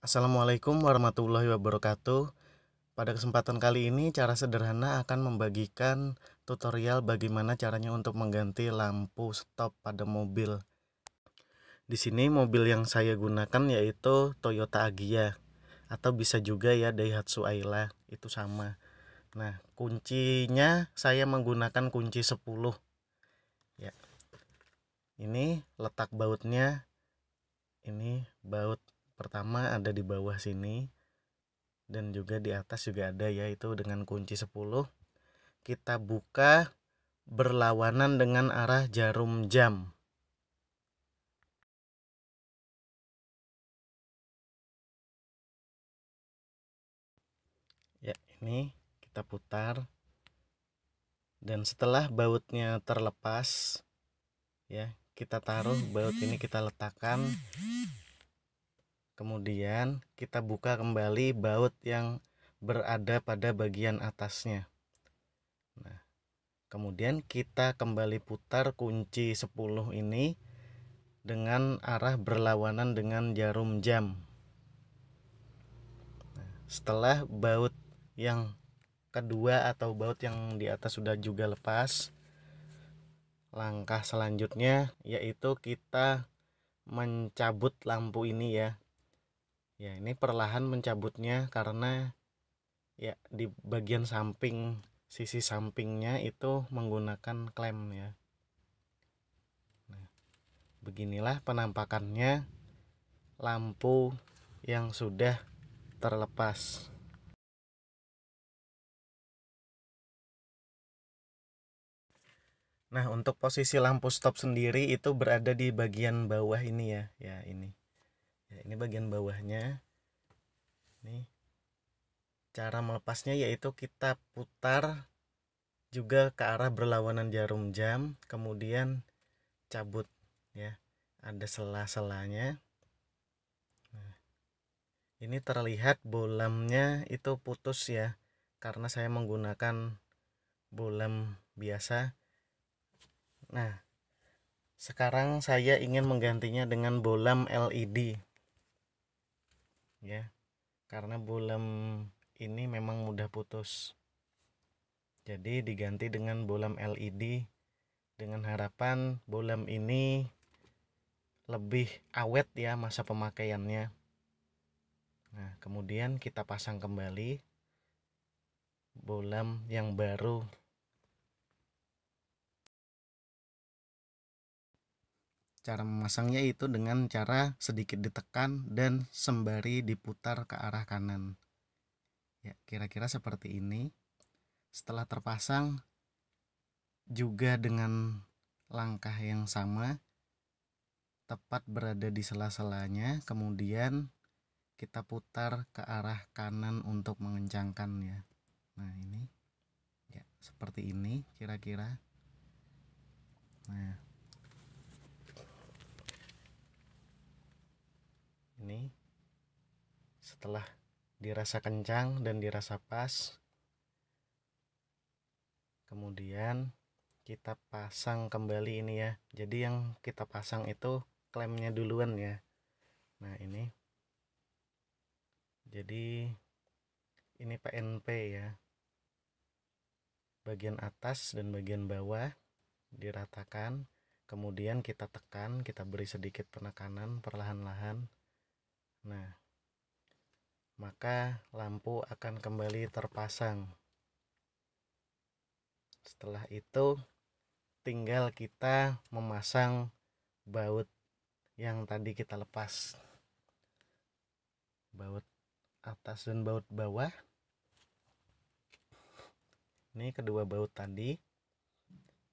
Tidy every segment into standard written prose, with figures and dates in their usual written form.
Assalamualaikum warahmatullahi wabarakatuh. Pada kesempatan kali ini, cara sederhana akan membagikan tutorial bagaimana caranya untuk mengganti lampu stop pada mobil. Di sini mobil yang saya gunakan yaitu Toyota Agya atau bisa juga ya Daihatsu Ayla, itu sama. Nah, kuncinya saya menggunakan kunci 10. Ya. Ini letak bautnya. Ini baut pertama ada di bawah sini. Dan juga di atas juga ada, yaitu dengan kunci 10 kita buka berlawanan dengan arah jarum jam. Ya, ini kita putar. Dan setelah bautnya terlepas, ya, kita taruh baut ini, kita letakkan. Kemudian kita buka kembali baut yang berada pada bagian atasnya. Nah, kemudian kita kembali putar kunci 10 ini dengan arah berlawanan dengan jarum jam. Setelah baut yang kedua atau baut yang di atas sudah juga lepas, langkah selanjutnya yaitu kita mencabut lampu ini ya. Ya, ini perlahan mencabutnya karena ya di bagian samping, sisi sampingnya itu menggunakan klem ya. Nah, beginilah penampakannya lampu yang sudah terlepas. Nah, untuk posisi lampu stop sendiri itu berada di bagian bawah ini ya. Ya, ini. Ya, ini bagian bawahnya. Nih. Cara melepasnya yaitu kita putar juga ke arah berlawanan jarum jam, kemudian cabut ya. Ada sela-selanya. Nah, ini terlihat bolamnya itu putus ya. Karena saya menggunakan bolam biasa. Nah, sekarang saya ingin menggantinya dengan bolam LED. Ya, karena bolam ini memang mudah putus. Jadi diganti dengan bolam LED dengan harapan bolam ini lebih awet ya masa pemakaiannya. Nah, kemudian kita pasang kembali bolam yang baru. Cara memasangnya itu dengan cara sedikit ditekan dan sembari diputar ke arah kanan. Ya, kira-kira seperti ini. Setelah terpasang juga dengan langkah yang sama, tepat berada di sela-selanya, kemudian kita putar ke arah kanan untuk mengencangkannya. Nah, ini ya seperti ini kira-kira. Nah, ini setelah dirasa kencang dan dirasa pas, kemudian kita pasang kembali ini ya. Jadi yang kita pasang itu klemnya duluan ya. Nah, ini jadi ini PNP ya. Bagian atas dan bagian bawah diratakan, kemudian kita tekan, kita beri sedikit penekanan perlahan-lahan. Nah, maka lampu akan kembali terpasang. Setelah itu tinggal kita memasang baut yang tadi kita lepas, baut atas dan baut bawah. Ini kedua baut tadi,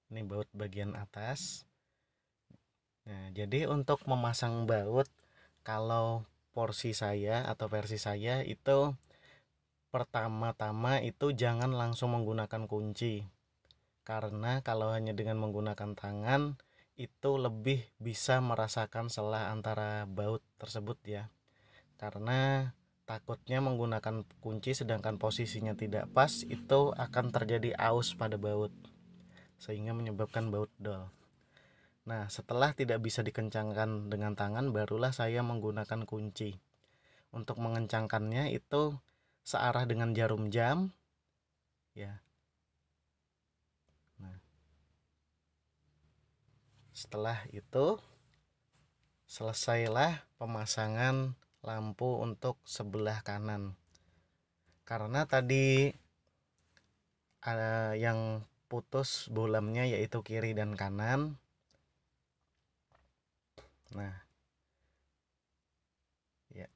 ini baut bagian atas. Nah, jadi untuk memasang baut, kalau porsi saya atau versi saya itu pertama-tama itu jangan langsung menggunakan kunci, karena kalau hanya dengan menggunakan tangan itu lebih bisa merasakan celah antara baut tersebut ya, karena takutnya menggunakan kunci sedangkan posisinya tidak pas, itu akan terjadi aus pada baut sehingga menyebabkan baut dol. Nah, setelah tidak bisa dikencangkan dengan tangan, barulah saya menggunakan kunci untuk mengencangkannya itu searah dengan jarum jam ya. Nah, setelah itu selesailah pemasangan lampu untuk sebelah kanan. Karena tadi ada yang putus bolamnya yaitu kiri dan kanan. Nah, ya,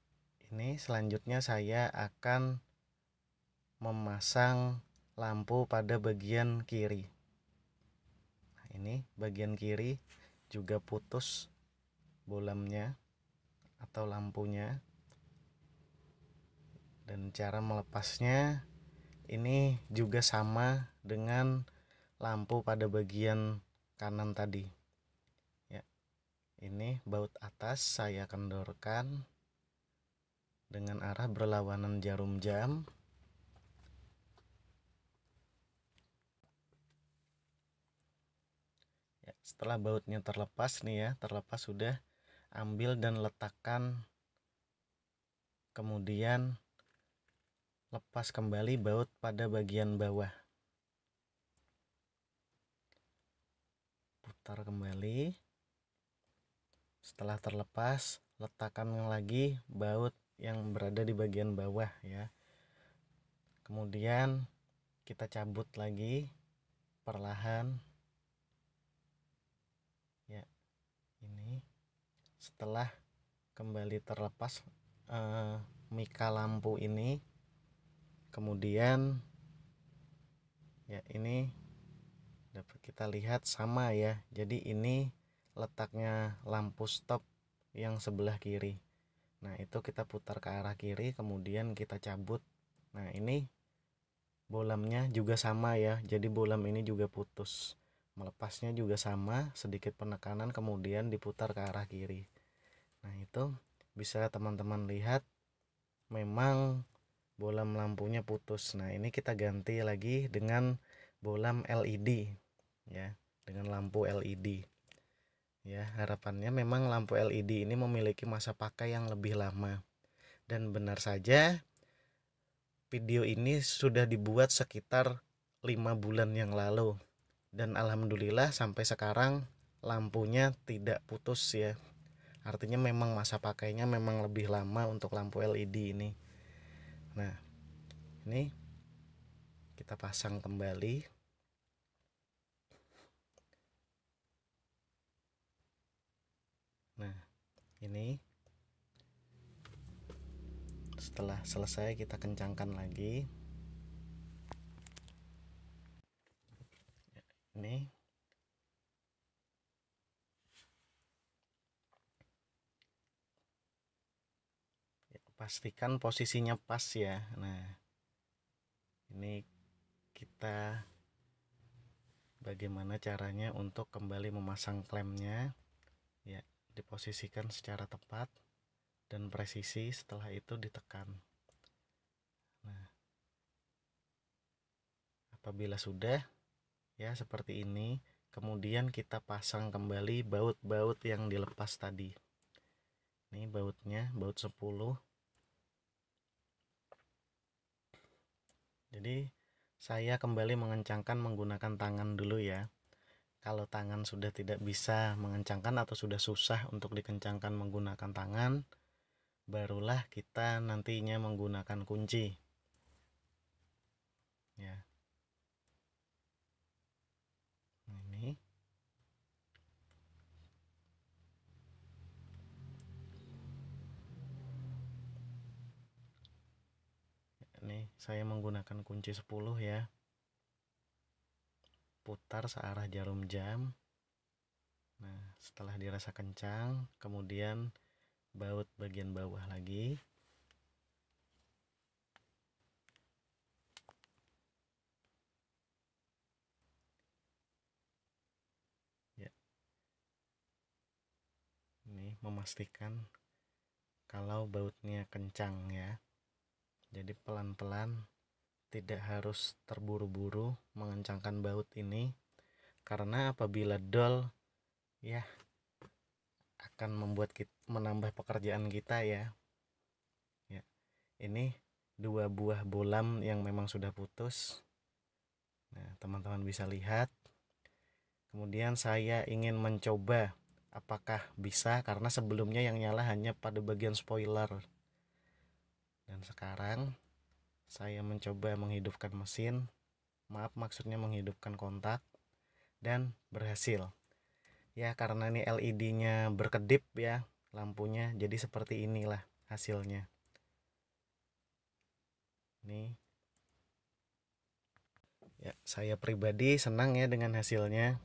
ini selanjutnya saya akan memasang lampu pada bagian kiri. Nah, ini bagian kiri juga putus bolamnya atau lampunya. Dan cara melepasnya ini juga sama dengan lampu pada bagian kanan tadi. Ya, ini baut atas saya kendorkan dengan arah berlawanan jarum jam. Ya, setelah bautnya terlepas nih ya, terlepas sudah, ambil dan letakkan, kemudian lepas kembali baut pada bagian bawah. Putar kembali. Setelah terlepas, letakkan lagi baut yang berada di bagian bawah ya. Kemudian kita cabut lagi perlahan. Ya, ini setelah kembali terlepas mika lampu ini, kemudian ya ini dapat kita lihat sama ya. Jadi ini letaknya lampu stop yang sebelah kiri. Nah, itu kita putar ke arah kiri, kemudian kita cabut. Nah, ini bolamnya juga sama ya. Jadi bolam ini juga putus. Melepasnya juga sama, sedikit penekanan kemudian diputar ke arah kiri. Nah, itu bisa teman-teman lihat memang bolam lampunya putus. Nah, ini kita ganti lagi dengan bolam LED ya, dengan lampu LED. Ya, harapannya memang lampu LED ini memiliki masa pakai yang lebih lama. Dan benar saja video ini sudah dibuat sekitar 5 bulan yang lalu. Dan alhamdulillah sampai sekarang lampunya tidak putus ya. Artinya memang masa pakainya memang lebih lama untuk lampu LED ini. Nah, ini kita pasang kembali. Nah, ini setelah selesai kita kencangkan lagi. Ini pastikan posisinya pas ya. Nah, ini kita bagaimana caranya untuk kembali memasang klemnya ya, diposisikan secara tepat dan presisi, setelah itu ditekan. Nah, apabila sudah ya seperti ini, kemudian kita pasang kembali baut-baut yang dilepas tadi. Ini bautnya, baut 10. Jadi saya kembali mengencangkan menggunakan tangan dulu ya. Kalau tangan sudah tidak bisa mengencangkan atau sudah susah untuk dikencangkan menggunakan tangan, barulah kita nantinya menggunakan kunci. Ya. Ini. Ini saya menggunakan kunci 10 ya. Putar searah jarum jam. Nah, setelah dirasa kencang, kemudian baut bagian bawah lagi. Ya. Ini memastikan kalau bautnya kencang ya. Jadi pelan-pelan, tidak harus terburu-buru mengencangkan baut ini, karena apabila dol ya akan membuat kita menambah pekerjaan kita ya. Ini 2 buah bolam yang memang sudah putus. Nah, teman-teman bisa lihat. Kemudian saya ingin mencoba apakah bisa, karena sebelumnya yang nyala hanya pada bagian spoiler. Dan sekarang saya mencoba menghidupkan mesin. Maksudnya menghidupkan kontak, dan berhasil. Ya, karena ini LED-nya berkedip ya lampunya, jadi seperti inilah hasilnya. Nih. Ya, saya pribadi senang ya dengan hasilnya.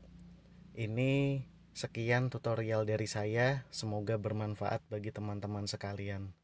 Ini sekian tutorial dari saya, semoga bermanfaat bagi teman-teman sekalian.